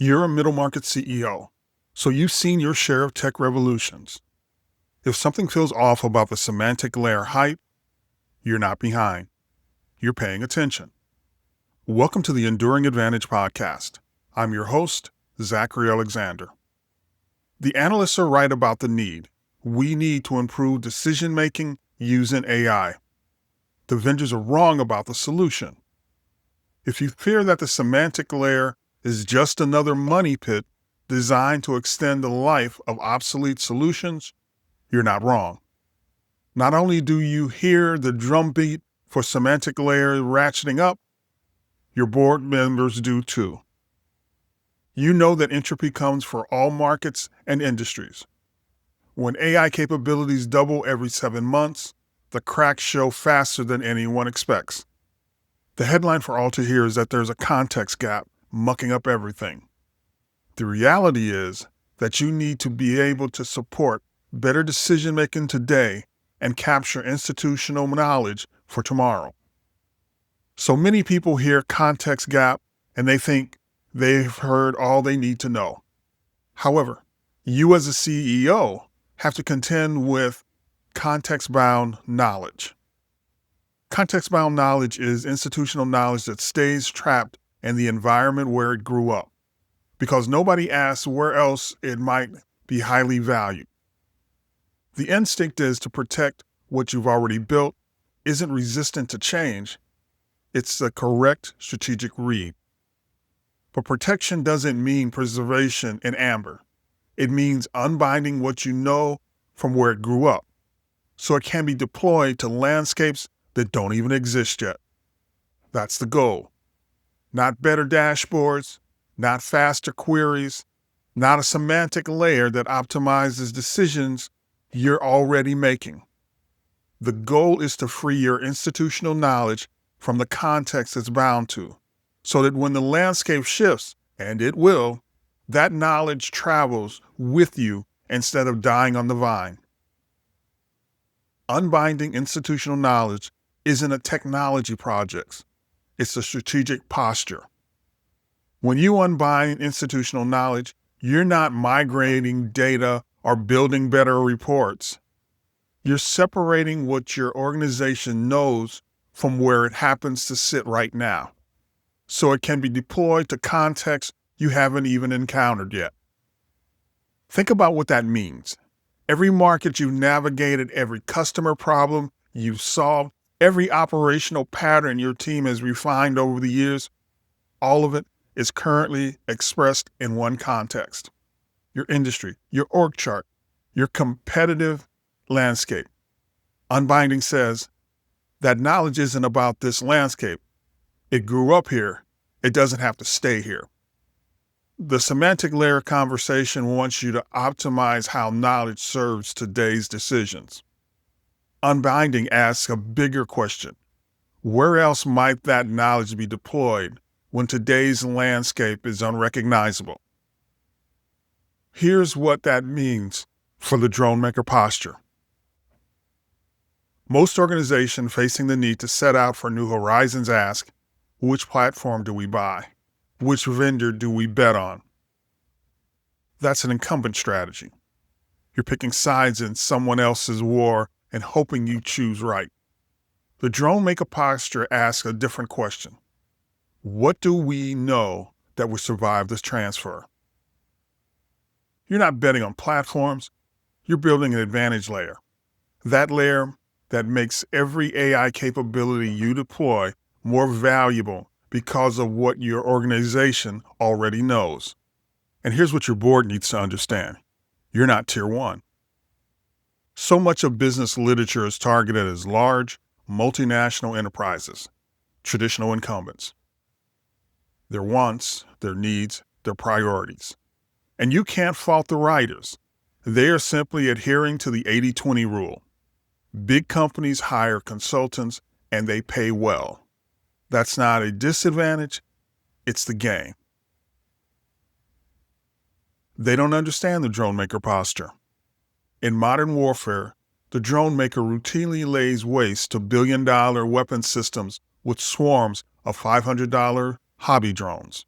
You're a middle market CEO, so you've seen your share of tech revolutions. If something feels off about the semantic layer hype, you're not behind. You're paying attention. Welcome to the Enduring Advantage podcast. I'm your host, Zachary Alexander. The analysts are right about the need. We need to improve decision-making using AI. The vendors are wrong about the solution. If you fear that the semantic layer is just another money pit designed to extend the life of obsolete solutions, you're not wrong. Not only do you hear the drumbeat for semantic layer ratcheting up, your board members do too. You know that entropy comes for all markets and industries. When AI capabilities double every 7 months, the cracks show faster than anyone expects. The headline for all to hear is that there's a context gap mucking up everything. The reality is that you need to be able to support better decision-making today and capture institutional knowledge for tomorrow. So many people hear context gap and they think they've heard all they need to know. However, you as a CEO have to contend with context-bound knowledge. Context-bound knowledge is institutional knowledge that stays trapped in the environment where it grew up, because nobody asks where else it might be highly valued. The instinct is to protect what you've already built, isn't resistant to change. It's the correct strategic read. But protection doesn't mean preservation in amber. It means unbinding what you know from where it grew up, so it can be deployed to landscapes that don't even exist yet. That's the goal. Not better dashboards, not faster queries, not a semantic layer that optimizes decisions you're already making. The goal is to free your institutional knowledge from the context it's bound to, so that when the landscape shifts, and it will, that knowledge travels with you instead of dying on the vine. Unbinding institutional knowledge isn't a technology project. It's a strategic posture. When you unbind institutional knowledge, you're not migrating data or building better reports. You're separating what your organization knows from where it happens to sit right now, so it can be deployed to contexts you haven't even encountered yet. Think about what that means. Every market you've navigated, every customer problem you've solved, every operational pattern your team has refined over the years, all of it is currently expressed in one context: your industry, your org chart, your competitive landscape. Unbinding says that knowledge isn't about this landscape. It grew up here. It doesn't have to stay here. The semantic layer conversation wants you to optimize how knowledge serves today's decisions. Unbinding asks a bigger question. Where else might that knowledge be deployed when today's landscape is unrecognizable? Here's what that means for the drone maker posture. Most organizations facing the need to set out for new horizons ask, which platform do we buy? Which vendor do we bet on? That's an incumbent strategy. You're picking sides in someone else's war and hoping you choose right. The drone maker posture asks a different question. What do we know that will survive this transfer? You're not betting on platforms. You're building an advantage layer. That layer that makes every AI capability you deploy more valuable because of what your organization already knows. And here's what your board needs to understand. You're not tier one. So much of business literature is targeted as large, multinational enterprises, traditional incumbents. Their wants, their needs, their priorities. And you can't fault the writers. They are simply adhering to the 80-20 rule. Big companies hire consultants and they pay well. That's not a disadvantage, it's the game. They don't understand the drone maker posture. In modern warfare, the drone maker routinely lays waste to billion-dollar weapon systems with swarms of $500 hobby drones.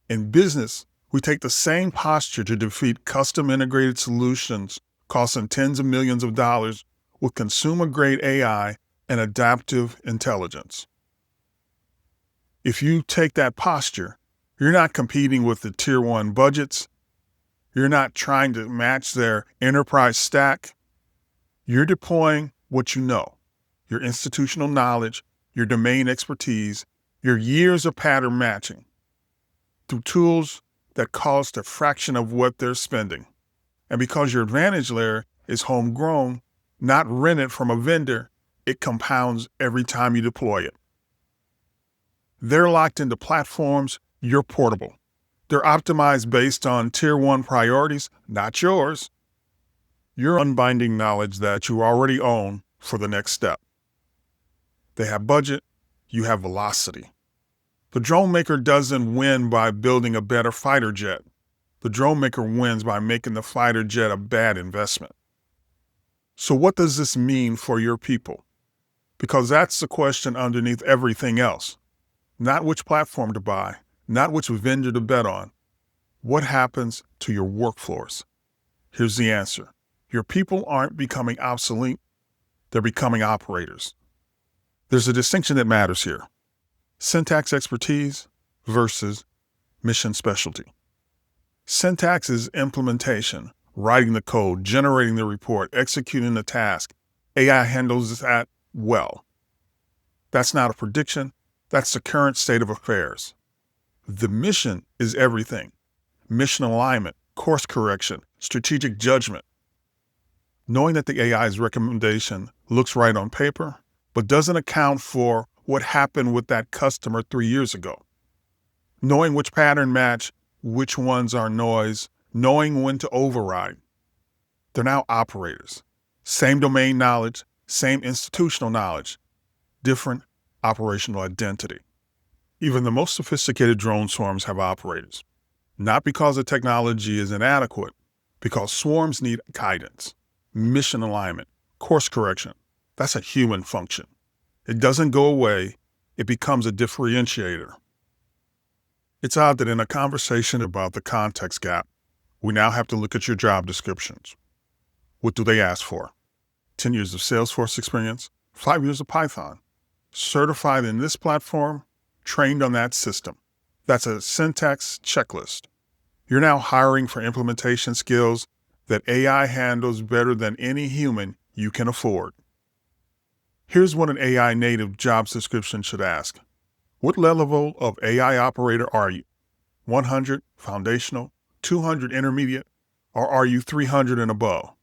In business, we take the same posture to defeat custom integrated solutions costing tens of millions of dollars with consumer-grade AI and adaptive intelligence. If you take that posture, you're not competing with the tier one budgets. You're not trying to match their enterprise stack. You're deploying what you know, your institutional knowledge, your domain expertise, your years of pattern matching through tools that cost a fraction of what they're spending. And because your advantage layer is homegrown, not rented from a vendor, it compounds every time you deploy it. They're locked into platforms, you're portable. They're optimized based on tier one priorities, not yours. You're unbinding knowledge that you already own for the next step. They have budget, you have velocity. The drone maker doesn't win by building a better fighter jet. The drone maker wins by making the fighter jet a bad investment. So what does this mean for your people? Because that's the question underneath everything else. Not which platform to buy, not which vendor to bet on. What happens to your workforce? Here's the answer. Your people aren't becoming obsolete, they're becoming operators. There's a distinction that matters here. Syntax expertise versus mission specialty. Syntax is implementation, writing the code, generating the report, executing the task. AI handles that well. That's not a prediction. That's the current state of affairs. The mission is everything. Mission alignment, course correction, strategic judgment. Knowing that the AI's recommendation looks right on paper, but doesn't account for what happened with that customer 3 years ago. Knowing which pattern match, which ones are noise, knowing when to override. They're now operators. Same domain knowledge, same institutional knowledge, different operational identity. Even the most sophisticated drone swarms have operators. Not because the technology is inadequate, because swarms need guidance, mission alignment, course correction. That's a human function. It doesn't go away, it becomes a differentiator. It's odd that in a conversation about the context gap, we now have to look at your job descriptions. What do they ask for? 10 years of Salesforce experience, 5 years of Python. Certified in this platform, trained on that system. That's a syntax checklist. You're now hiring for implementation skills that AI handles better than any human you can afford. Here's what an AI native job description should ask. What level of AI operator are you? 100 foundational, 200 intermediate, or are you 300 and above?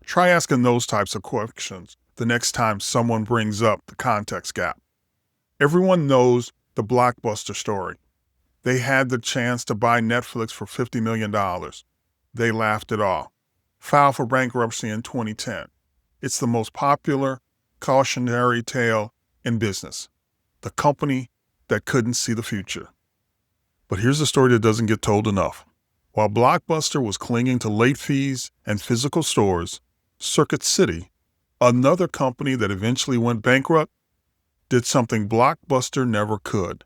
Try asking those types of questions the next time someone brings up the context gap. Everyone knows the Blockbuster story. They had the chance to buy Netflix for $50 million. They laughed it off. Filed for bankruptcy in 2010. It's the most popular cautionary tale in business. The company that couldn't see the future. But here's a story that doesn't get told enough. While Blockbuster was clinging to late fees and physical stores, Circuit City, another company that eventually went bankrupt, did something Blockbuster never could.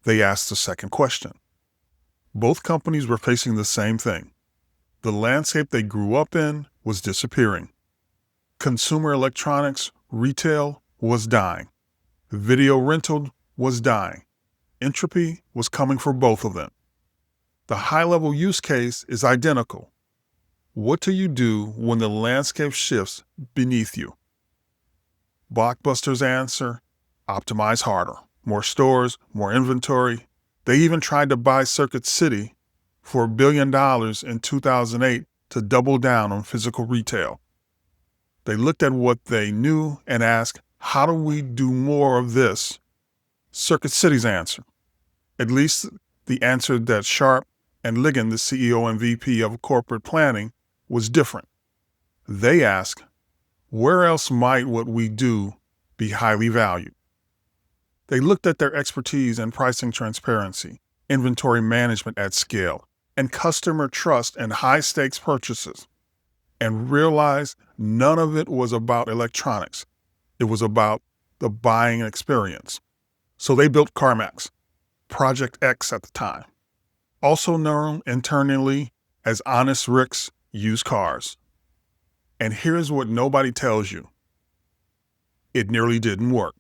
They asked the second question. Both companies were facing the same thing. The landscape they grew up in was disappearing. Consumer electronics, retail was dying. Video rental was dying. Entropy was coming for both of them. The high-level use case is identical. What do you do when the landscape shifts beneath you? Blockbuster's answer, optimize harder. More stores, more inventory. They even tried to buy Circuit City for $1 billion in 2008 to double down on physical retail. They looked at what they knew and asked, how do we do more of this? Circuit City's answer, at least the answer that Sharp and Ligon, the CEO and VP of corporate planning, was different. They asked, where else might what we do be highly valued? They looked at their expertise in pricing transparency, inventory management at scale, and customer trust in high-stakes purchases, and realized none of it was about electronics. It was about the buying experience. So they built CarMax, Project X at the time. also known internally as honest Rick's used cars. And here's what nobody tells you. It nearly didn't work.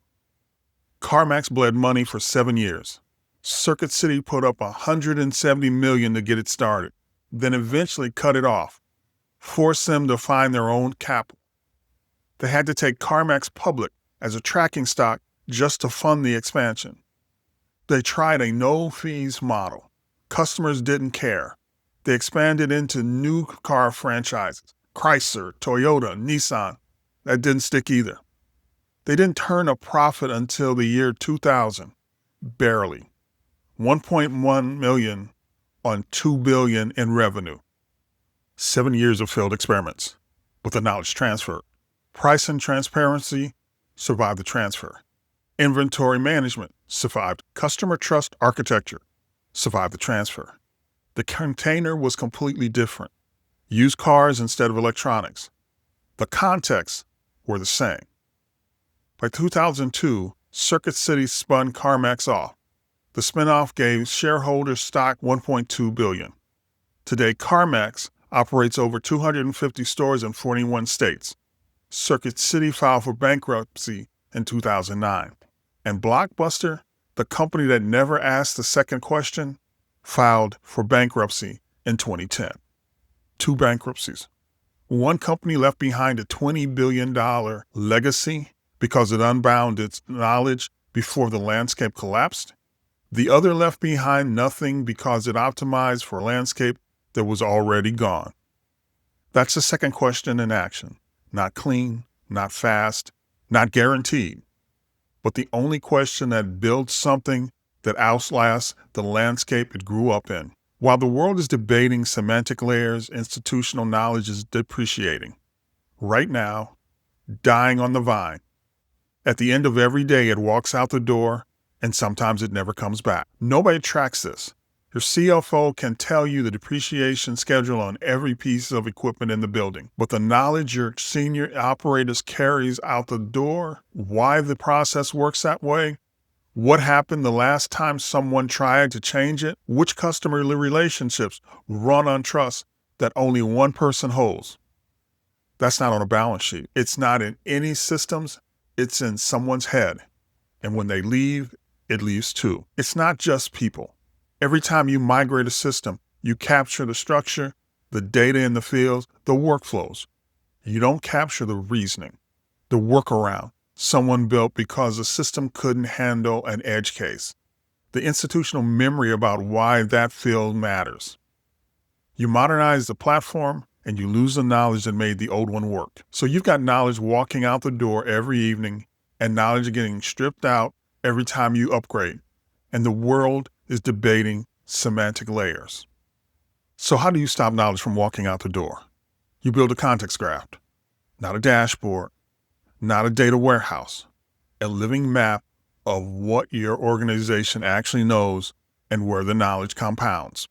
CarMax bled money for 7 years. Circuit City put up $170 million to get it started, then eventually cut it off, forced them to find their own capital. They had to take CarMax public as a tracking stock just to fund the expansion. They tried a no-fees model. Customers didn't care. They expanded into new car franchises, Chrysler, Toyota, Nissan. That didn't stick either. They didn't turn a profit until the year 2000, barely. 1.1 million on $2 billion in revenue. 7 years of failed experiments with the knowledge transfer. Price and transparency survived the transfer. Inventory management survived. Customer trust architecture survived the transfer. The container was completely different. Used cars instead of electronics. The contexts were the same. By 2002, Circuit City spun CarMax off. The spinoff gave shareholders stock $1.2 billion. Today, CarMax operates over 250 stores in 41 states. Circuit City filed for bankruptcy in 2009. And Blockbuster, the company that never asked the second question, filed for bankruptcy in 2010. 2 bankruptcies. One company left behind a $20 billion legacy because it unbound its knowledge before the landscape collapsed. The other left behind nothing because it optimized for a landscape that was already gone. That's the second question in action. Not clean, not fast, not guaranteed, but the only question that builds something that outlasts the landscape it grew up in. While the world is debating semantic layers, institutional knowledge is depreciating. Right now, dying on the vine. At the end of every day, it walks out the door, and sometimes it never comes back. Nobody tracks this. Your CFO can tell you the depreciation schedule on every piece of equipment in the building, but the knowledge your senior operators carries out the door, why the process works that way, what happened the last time someone tried to change it, which customer relationships run on trust that only one person holds. That's not on a balance sheet. It's not in any systems. It's in someone's head. And when they leave, it leaves too. It's not just people. Every time you migrate a system, you capture the structure, the data in the fields, the workflows. You don't capture the reasoning, the workaround someone built because the system couldn't handle an edge case, the institutional memory about why that field matters. You modernize the platform and you lose the knowledge that made the old one work. So you've got knowledge walking out the door every evening and knowledge getting stripped out every time you upgrade. And the world is debating semantic layers. So how do you stop knowledge from walking out the door? You build a context graph, not a dashboard, not a data warehouse, a living map of what your organization actually knows and where the knowledge compounds.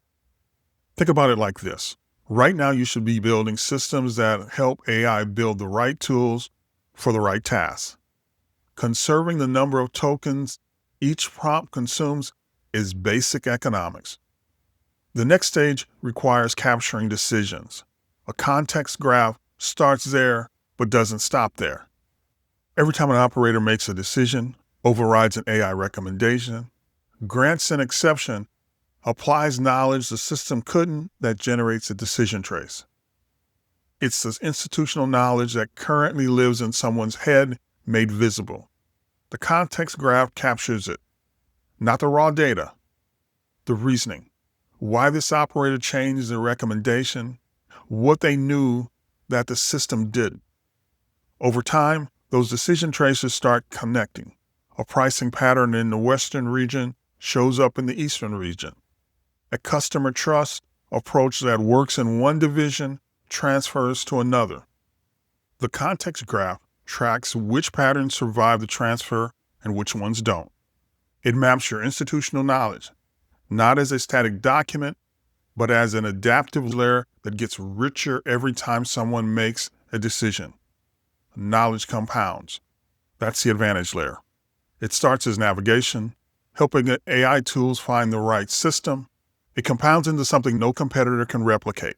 Think about it like this. Right now, you should be building systems that help AI build the right tools for the right tasks. Conserving the number of tokens each prompt consumes is basic economics. The next stage requires capturing decisions. A context graph starts there, but doesn't stop there. Every time an operator makes a decision, overrides an AI recommendation, grants an exception, applies knowledge the system couldn't, that generates a decision trace. It's the institutional knowledge that currently lives in someone's head made visible. The context graph captures it. Not the raw data, the reasoning. Why this operator changed the recommendation, what they knew that the system did. Over time, those decision traces start connecting. A pricing pattern in the Western region shows up in the Eastern region. A customer trust approach that works in one division transfers to another. The context graph tracks which patterns survive the transfer and which ones don't. It maps your institutional knowledge, not as a static document, but as an adaptive layer that gets richer every time someone makes a decision. Knowledge compounds. That's the advantage layer. It starts as navigation, helping AI tools find the right system. It compounds into something no competitor can replicate,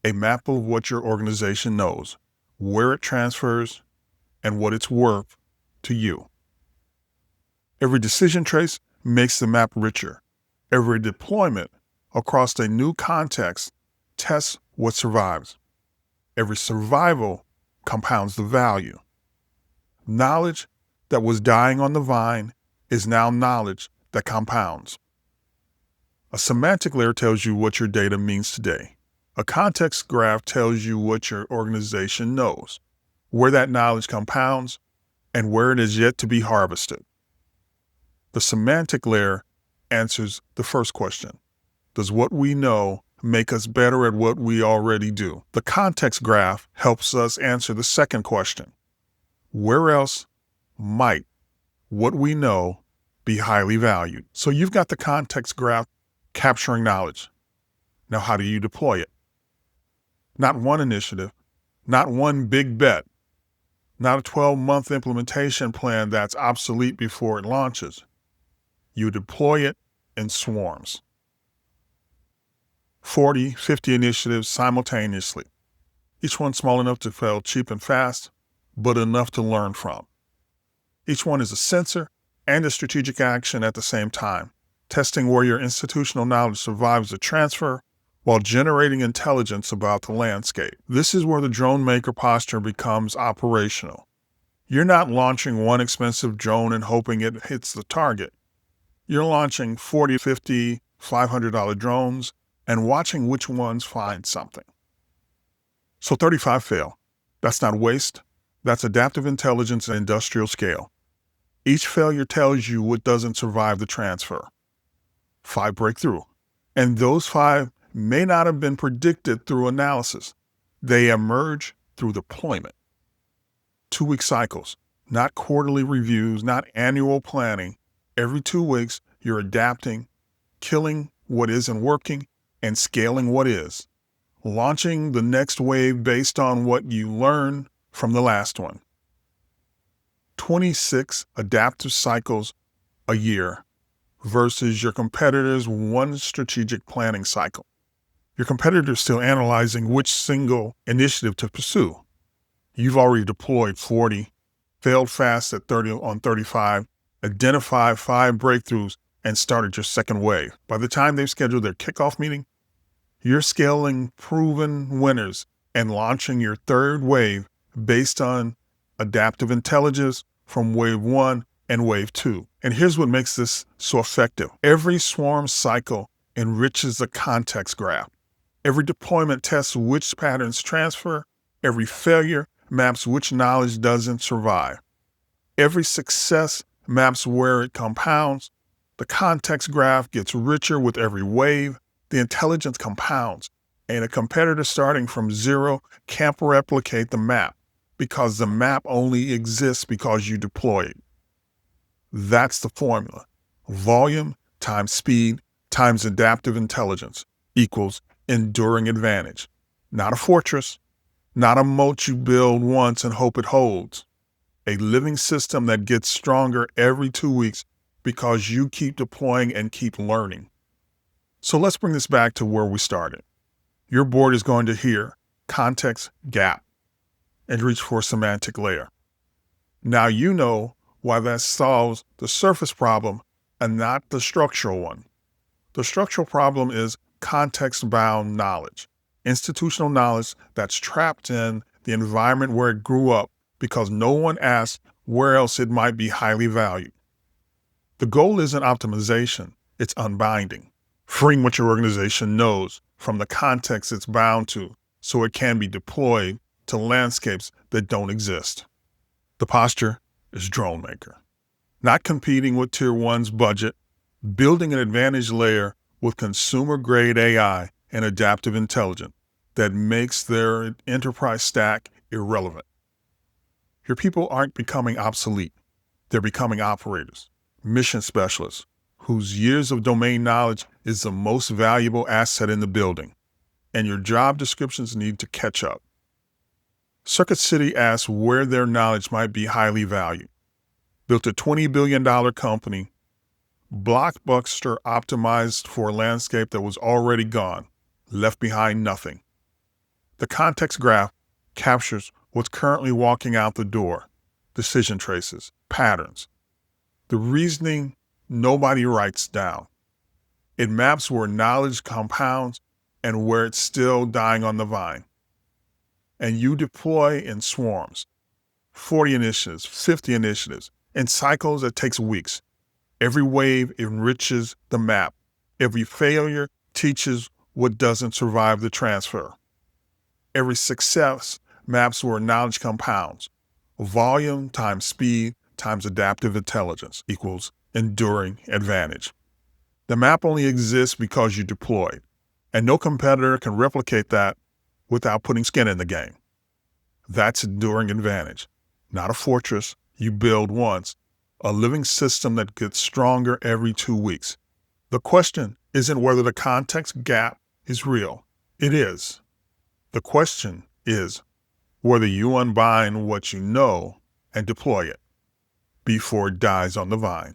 a map of what your organization knows, where it transfers, and what it's worth to you. Every decision trace makes the map richer. Every deployment across a new context tests what survives. Every survival compounds the value. Knowledge that was dying on the vine is now knowledge that compounds. A semantic layer tells you what your data means today. A context graph tells you what your organization knows, where that knowledge compounds, and where it is yet to be harvested. The semantic layer answers the first question. Does what we know make us better at what we already do? The context graph helps us answer the second question. Where else might what we know be highly valued? So you've got the context graph capturing knowledge. Now, how do you deploy it? Not one initiative, not one big bet, not a 12-month implementation plan that's obsolete before it launches. You deploy it in swarms. 40, 50 initiatives simultaneously. Each one small enough to fail cheap and fast, but enough to learn from. Each one is a sensor and a strategic action at the same time, testing where your institutional knowledge survives the transfer while generating intelligence about the landscape. This is where the drone maker posture becomes operational. You're not launching one expensive drone and hoping it hits the target. You're launching 40, 50, $500 drones and watching which ones find something. So 35 fail. That's not waste. That's adaptive intelligence at industrial scale. Each failure tells you what doesn't survive the transfer. 5 break through. And those 5 may not have been predicted through analysis. They emerge through deployment. 2-week cycles, not quarterly reviews, not annual planning. Every 2 weeks, you're adapting, killing what isn't working, and scaling what is. Launching the next wave based on what you learned from the last one. 26 adaptive cycles a year versus your competitor's 1 strategic planning cycle. Your competitor's still analyzing which single initiative to pursue. You've already deployed 40, failed fast at 30 on 35, identified 5 breakthroughs, and started your second wave. By the time they've scheduled their kickoff meeting, you're scaling proven winners and launching your third wave based on adaptive intelligence from wave 1 and wave 2. And here's what makes this so effective. Every swarm cycle enriches the context graph. Every deployment tests which patterns transfer. Every failure maps which knowledge doesn't survive. Every success maps where it compounds. The context graph gets richer with every wave. The intelligence compounds. And a competitor starting from 0 can't replicate the map because the map only exists because you deploy it. That's the formula. Volume times speed times adaptive intelligence equals enduring advantage. Not a fortress, not a moat you build once and hope it holds. A living system that gets stronger every 2 weeks because you keep deploying and keep learning. So let's bring this back to where we started. Your board is going to hear context gap and reach for a semantic layer. Now you know why that solves the surface problem and not the structural one. The structural problem is context-bound knowledge, institutional knowledge that's trapped in the environment where it grew up because no one asked where else it might be highly valued. The goal isn't optimization, it's unbinding, freeing what your organization knows from the context it's bound to so it can be deployed to landscapes that don't exist. The posture is drone maker. Not competing with Tier 1's budget, building an advantage layer with consumer-grade AI and adaptive intelligence that makes their enterprise stack irrelevant. Your people aren't becoming obsolete. They're becoming operators, mission specialists, whose years of domain knowledge is the most valuable asset in the building, and your job descriptions need to catch up. Circuit City asked where their knowledge might be highly valued. Built a $20 billion company Blockbuster optimized for a landscape that was already gone, left behind nothing. The context graph captures what's currently walking out the door, decision traces, patterns, the reasoning nobody writes down. It maps where knowledge compounds and where it's still dying on the vine. And you deploy in swarms, 40 initiatives, 50 initiatives, in cycles that takes weeks. Every wave enriches the map. Every failure teaches what doesn't survive the transfer. Every success maps where knowledge compounds. Volume times speed times adaptive intelligence equals enduring advantage. The map only exists because you deployed, and no competitor can replicate that without putting skin in the game. That's enduring advantage, not a fortress you build once, a living system that gets stronger every 2 weeks. The question isn't whether the context gap is real. It is. The question is whether you unbind what you know and deploy it before it dies on the vine.